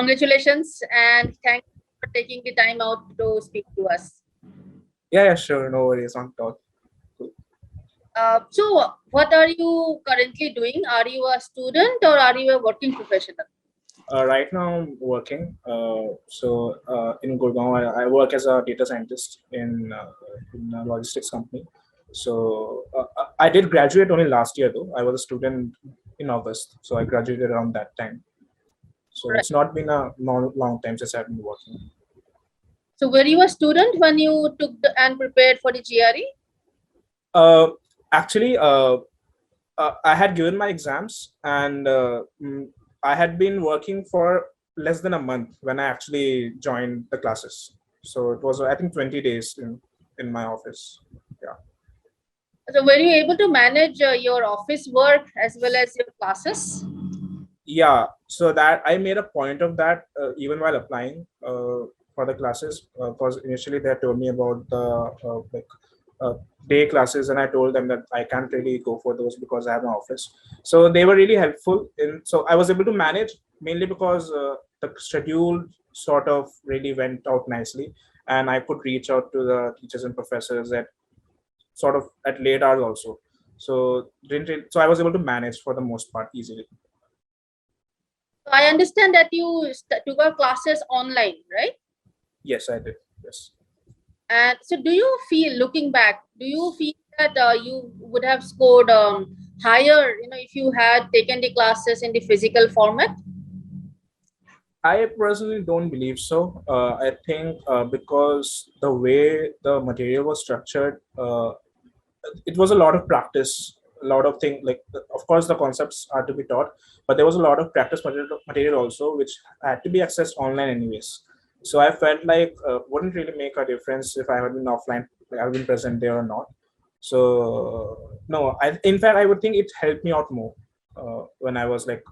congratulations and thank you for taking the time out to speak to us. Yeah, sure. No worries on top. So what are you currently doing? Are you a student or are you a working professional? Right now I'm working. In Gurgaon, I work as a data scientist in a logistics company. I did graduate only last year though. I was a student in August, so I graduated around that time. So Right. it's not been a long time since I've been working. So were you a student when you took and prepared for the GRE? Uh, Actually, I had given my exams and I had been working for less than a month when I actually joined the classes. So it was, I think, 20 days in my office. Yeah. So were you able to manage your office work as well as your classes? Yeah. So that I made a point of that even while applying for the classes, because initially they told me about the uh, day classes, and I told them that I can't really go for those because I have an office. So they were really helpful so I was able to manage, mainly because the schedule sort of really went out nicely, and I could reach out to the teachers and professors at sort of at late hours also. So I was able to manage for the most part easily. So I understand that you took our classes online, right? Yes, I did. Yes. And so do you feel, looking back, do you feel that you would have scored higher, if you had taken the classes in the physical format? I personally don't believe so. I think because the way the material was structured, it was a lot of practice, a lot of things. Like, of course, the concepts are to be taught, but there was a lot of practice material also, which had to be accessed online anyways. So I felt like wouldn't really make a difference if I had been offline, like I had been present there or not. So no, in fact I would think it helped me out more when I was like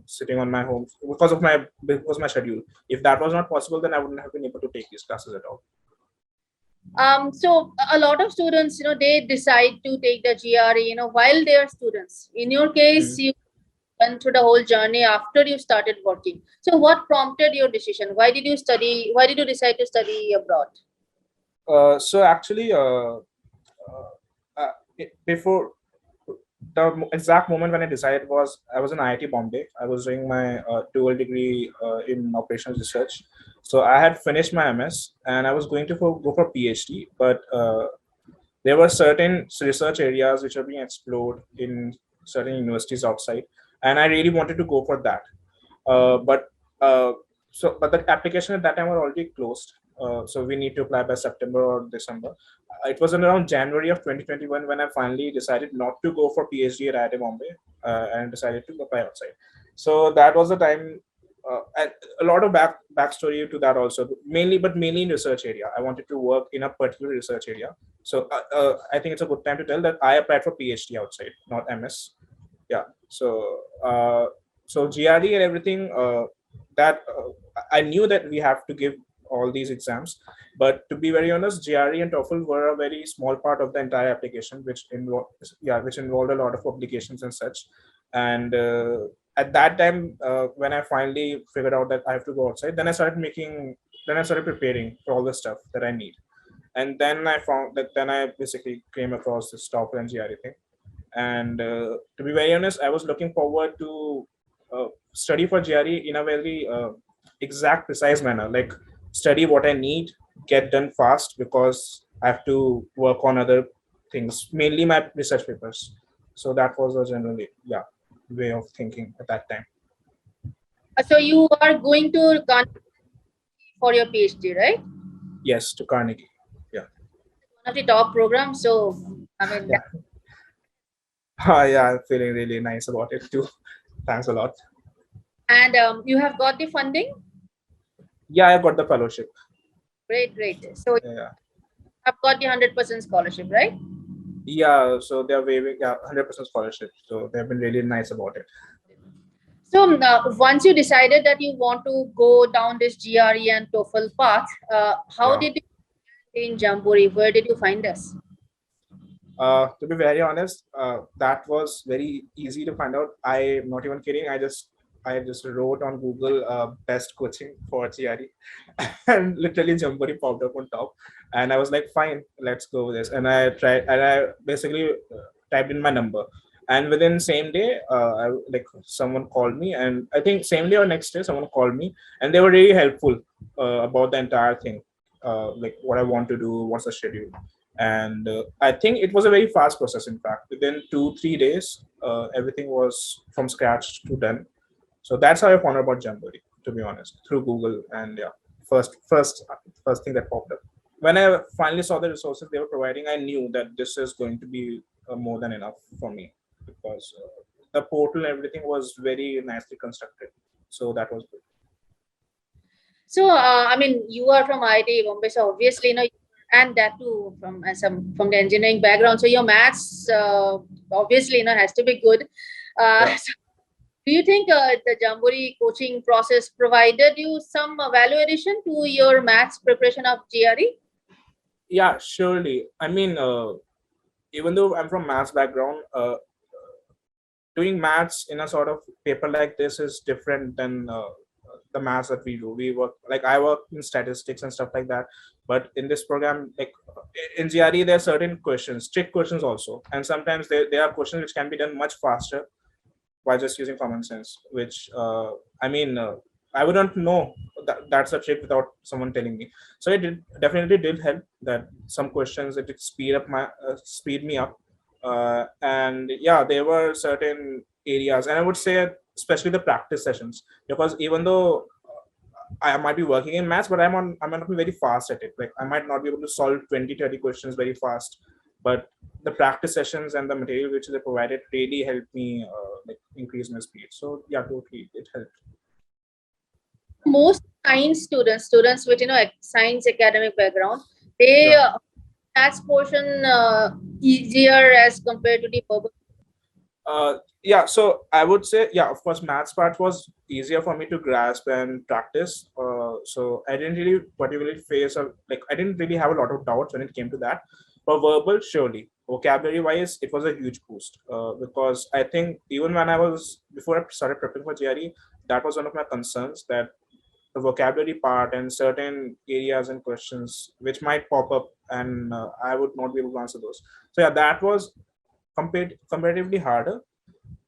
sitting on my home because my schedule. If that was not possible, then I wouldn't have been able to take these classes at all. So a lot of students, they decide to take the GRE, while they are students. In your case, you went through the whole journey after you started working. So what prompted your decision? Why did you study? Why did you decide to study abroad? So actually, before the exact moment when I decided was I was in IIT Bombay. I was doing my dual degree in operations research. So I had finished my MS and I was going to go for PhD, but there were certain research areas which are being explored in certain universities outside, and I really wanted to go for that. But but the application at that time were already closed. So we need to apply by September or December. It was in around January of 2021 when I finally decided not to go for PhD at IIT Bombay and decided to apply outside. So that was the time. And a lot of backstory to that also, mainly in research area. I wanted to work in a particular research area. So I think it's a good time to tell that I applied for PhD outside, not MS. Yeah. So GRE and everything, that I knew that we have to give all these exams, but to be very honest, GRE and TOEFL were a very small part of the entire application, which involved a lot of publications and such. And at that time, when I finally figured out that I have to go outside, then I started preparing for all the stuff that I need. And then I found that then I basically came across this TOEFL and GRE thing. And to be very honest, I was looking forward to study for GRE in a very exact, precise manner. Like, study what I need, get done fast, because I have to work on other things, mainly my research papers. So that was a generally way of thinking at that time. So you are going to Carnegie for your PhD, right? Yes, to Carnegie. Yeah. One of the top programs. So I mean, Yeah. Yeah, I'm feeling really nice about it too. Thanks a lot. and you have got the funding. Yeah, I got the fellowship. Great, great. So Yeah. I've got the 100% scholarship, right? Yeah, so they're waiving 100% scholarship. So they've been really nice about it. So once you decided that you want to go down this GRE and TOEFL path, how did you in Jamboree? Where did you find us? To be very honest, that was very easy to find out. I'm not even kidding. I just I just wrote on Google best coaching for GRE, and literally Jamboree popped up on top, and I was like, fine, let's go with this. And I tried, and I basically typed in my number, and within same day, like someone called me, and I think same day or next day, someone called me, and they were really helpful about the entire thing, like what I want to do, what's the schedule, and I think it was a very fast process. In fact, within 2-3 days, everything was from scratch to done. So that's how I found out about Jamboree, to be honest, through Google. And yeah, first thing that popped up. When I finally saw the resources they were providing, I knew that this is going to be more than enough for me, because the portal and everything was very nicely constructed. So that was good. So, I mean, you are from IIT Bombay, so obviously, and that too from the engineering background. So your maths, obviously, has to be good. Yeah. So do you think the Jamboree coaching process provided you some value addition to your maths preparation of GRE? Yeah, surely. I mean, even though I'm from maths background, doing maths in a sort of paper like this is different than the maths that we do. We work, like I work in statistics and stuff like that, but in this program, like in GRE, there are certain questions, strict questions also, and sometimes there are questions which can be done much faster by just using common sense. Which I mean, I wouldn't know that's a trick without someone telling me. So definitely did help that some questions it did speed me up, and yeah, there were certain areas, and I would say especially the practice sessions, because even though I might be working in maths, but I might not be very fast at it. Like I might not be able to solve 20-30 questions very fast, but the practice sessions and the material which they provided really helped me like increase my speed. So yeah, totally, it helped. Most science students with science academic background, they Yeah. maths portion easier as compared to the verbal. Yeah, so I would say, yeah, of course, maths part was easier for me to grasp and practice. So I didn't really particularly face I didn't really have a lot of doubts when it came to that. For verbal, surely, vocabulary wise, it was a huge boost, because I think even when before I started prepping for GRE, that was one of my concerns, that the vocabulary part and certain areas and questions which might pop up, and I would not be able to answer those. So yeah, that was comparatively harder,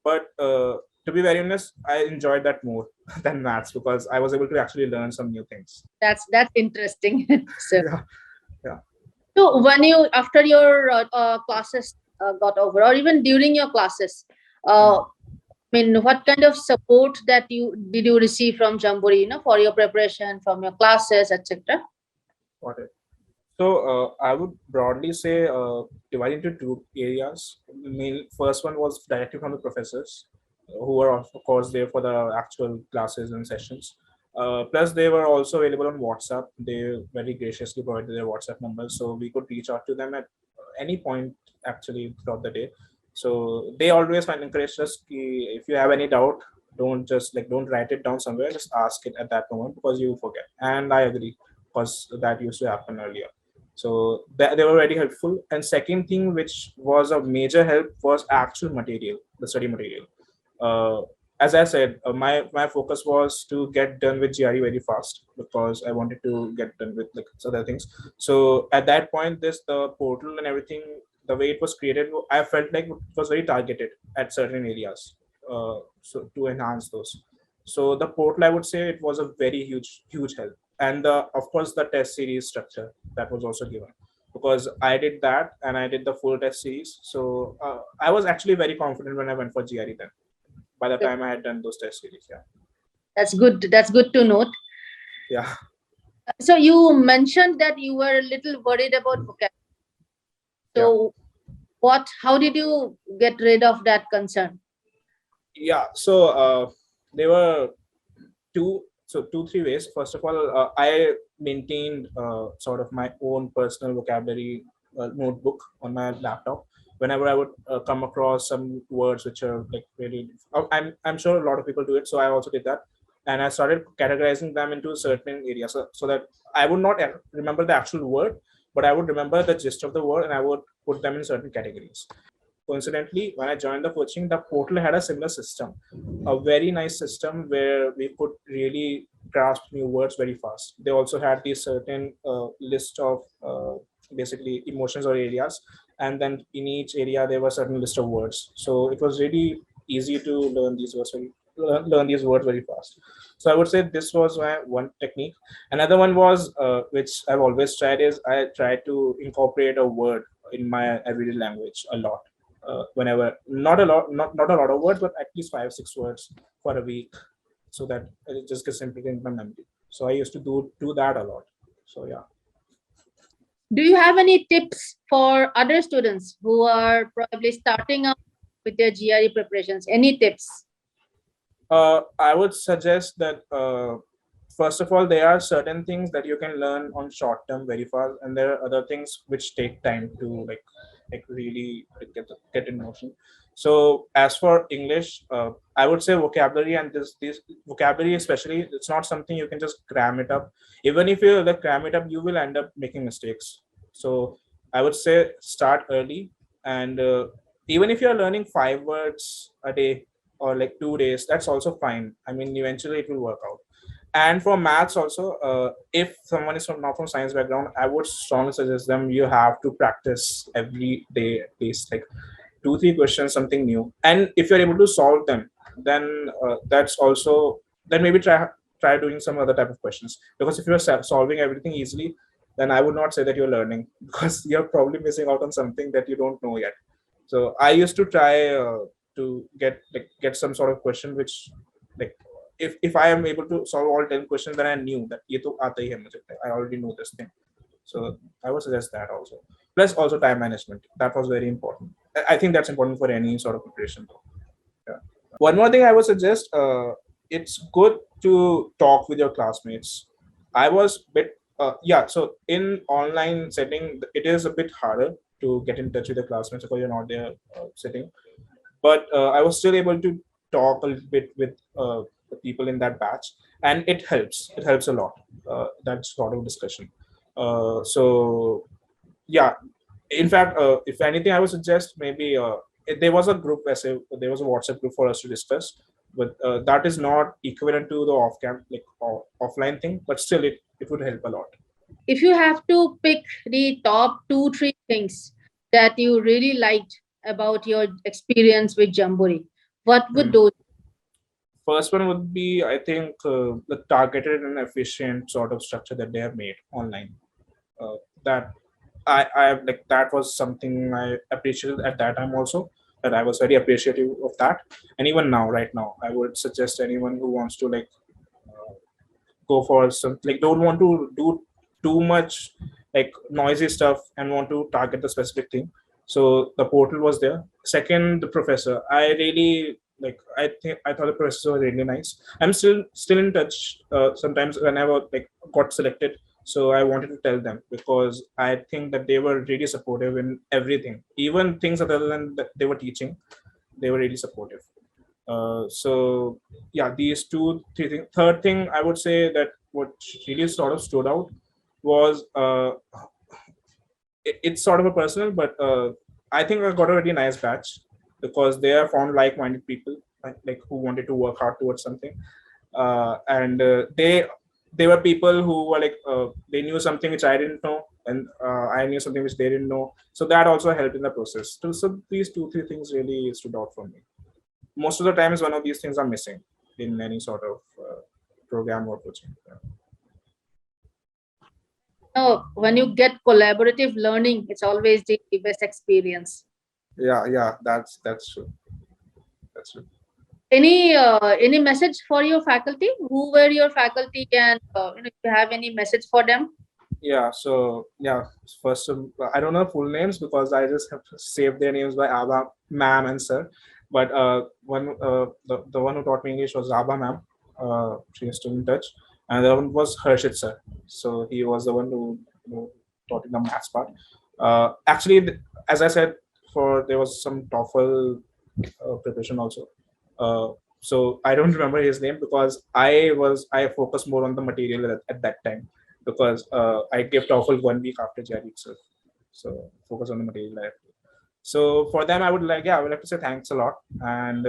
but to be very honest, I enjoyed that more than maths, because I was able to actually learn some new things. That's interesting. So, Yeah, yeah. so when you after your classes got over, or even during your classes, Hmm. I mean, what kind of support that you receive from Jamboree, for your preparation, from your classes, etc.? Got it. So I would broadly say divide into two areas. First one was directly from the professors, who were of course there for the actual classes and sessions. Plus, they were also available on WhatsApp. They very graciously provided their WhatsApp numbers, so we could reach out to them at any point actually throughout the day. So they always find encouraged us ki if you have any doubt, don't write it down somewhere. Just ask it at that moment, because you will forget. And I agree, because that used to happen earlier. So they were very helpful. And second thing which was a major help was actual material, the study material. uh, as I said, my focus was to get done with GRE very fast, because I wanted to get done with like other things. So at that point, the portal and everything, the way it was created, I felt like it was very targeted at certain areas, so to enhance those. So the portal, I would say, it was a very huge help, and of course the test series structure that was also given, because I did that and I did the full test series. So I was actually very confident when I went for GRE then, by the time I had done those test series. Yeah. That's good. That's good to note. Yeah. So you mentioned that you were a little worried about vocabulary. Yeah. So how did you get rid of that concern? Yeah. So there were two, 3 ways. First of all, I maintained sort of my own personal vocabulary notebook on my laptop. Whenever I would come across some words which are like really, I'm sure a lot of people do it. So I also did that, and I started categorizing them into certain areas, so that I would not remember the actual word, but I would remember the gist of the word, and I would put them in certain categories. coincidentally, when I joined the coaching, the portal had a similar system, a very nice system where we could really grasp new words very fast. They also had this certain list of basically emotions or areas, and then in each area there was a certain list of words. So it was really easy to learn these words very fast. So I would say this was my one technique. Another one was which I've always tried is I try to incorporate a word in my everyday language a lot. Whenever not a lot, not a lot of words, but at least 5 6 words for a week, so that it just gets simple in my memory. So I used to do that a lot. So yeah. Do you have any tips for other students who are probably starting out with their GRE preparations? Any tips? I would suggest that first of all, there are certain things that you can learn on short term very fast, and there are other things which take time to really get in motion. So as for English, I would say vocabulary, and this vocabulary especially, it's not something you can just cram it up. Even if you cram it up, you will end up making mistakes. So I would say start early, and even if you're learning 5 words a day or like 2 days, that's also fine. I mean, eventually it will work out. And for maths also, if someone is not from science background, I would strongly suggest them, you have to practice every day at least like 2 3 questions, something new. And if you're able to solve them, then that's also, then maybe try doing some other type of questions. Because if you're solving everything easily, then I would not say that you're learning because you're probably missing out on something that you don't know yet. So I used to try to get some sort of question which, like, if I am able to solve all 10 questions, then I knew that ye to aata hi hai mujhe, I already know this thing. So I would suggest that also. Plus also time management. That was very important. I think that's important for any sort of preparation though. Yeah. One more thing I would suggest, it's good to talk with your classmates. I was bit yeah, so in online setting it is a bit harder to get in touch with your classmates because you're not there sitting. But I was still able to talk a little bit with the people in that batch, and it helps a lot, that sort of discussion. So yeah, in fact, if anything, I would suggest maybe there was a group essay, there was a WhatsApp group for us to discuss, but that is not equivalent to the off camp offline thing, but still it would help a lot. If you have to pick the top two, three things that you really liked about your experience with Jamboree, what would Hmm. those? First one would be, I think, the targeted and efficient sort of structure that they have made online. That I like that was something I appreciated at that time also. That I was very appreciative of that, and even now, right now, I would suggest anyone who wants to go for some, like, don't want to do too much like noisy stuff and want to target the specific thing. So the portal was there. Second, the professor, I really like, I thought the professor was really nice. I'm still in touch sometimes whenever like got selected. So I wanted to tell them because I think that they were really supportive in everything, even things other than that they were teaching. They were really supportive. So yeah, these 2 3 things. Third thing I would say that what really sort of stood out was it's sort of a personal, but I think I got a really nice batch because they are found like-minded people, like who wanted to work hard towards something, and they were people who were like they knew something which I didn't know, and I knew something which they didn't know. So that also helped in the process. So these 2 3 things really stood out for me. Most of the times one of these things are missing in any sort of program or coaching. No, when you get collaborative learning, it's always the best experience. Yeah, that's true. That's true. Any message for your faculty? Who were your faculty, and if you have any message for them? Yeah, so yeah, first I don't know full names because I just have to save their names by Abba ma'am and sir. But the one who taught me English was Abba ma'am. She is still in touch, and the other one was Harshit sir. So he was the one who taught in the maths part. Actually, as I said, for there was some TOEFL preparation also. So I don't remember his name because I focused more on the material at that time because I gave TOEFL 1 week after GRE itself. So focus on the material. So for them, I would like to say thanks a lot, and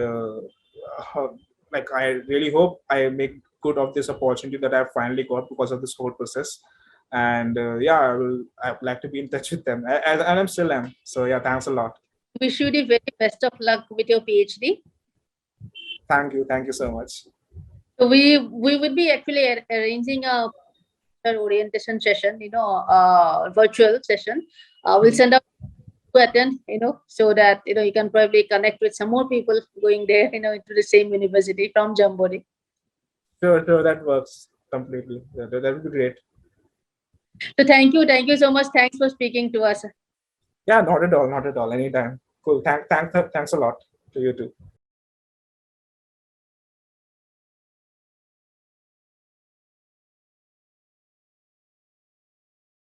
like I really hope I make good of this opportunity that I finally got because of this whole process. And I would like to be in touch with them, and I'm still am. So yeah, thanks a lot. Wish you the very best of luck with your PhD. Thank you so much. So we would be actually arranging a orientation session, virtual session. We'll send out to attend, so that you can probably connect with some more people going there, into the same university from Jamboree. Sure, that works completely. That would be great. So thank you so much. Thanks for speaking to us. Yeah, not at all. Anytime. Cool. Thanks a lot to you too.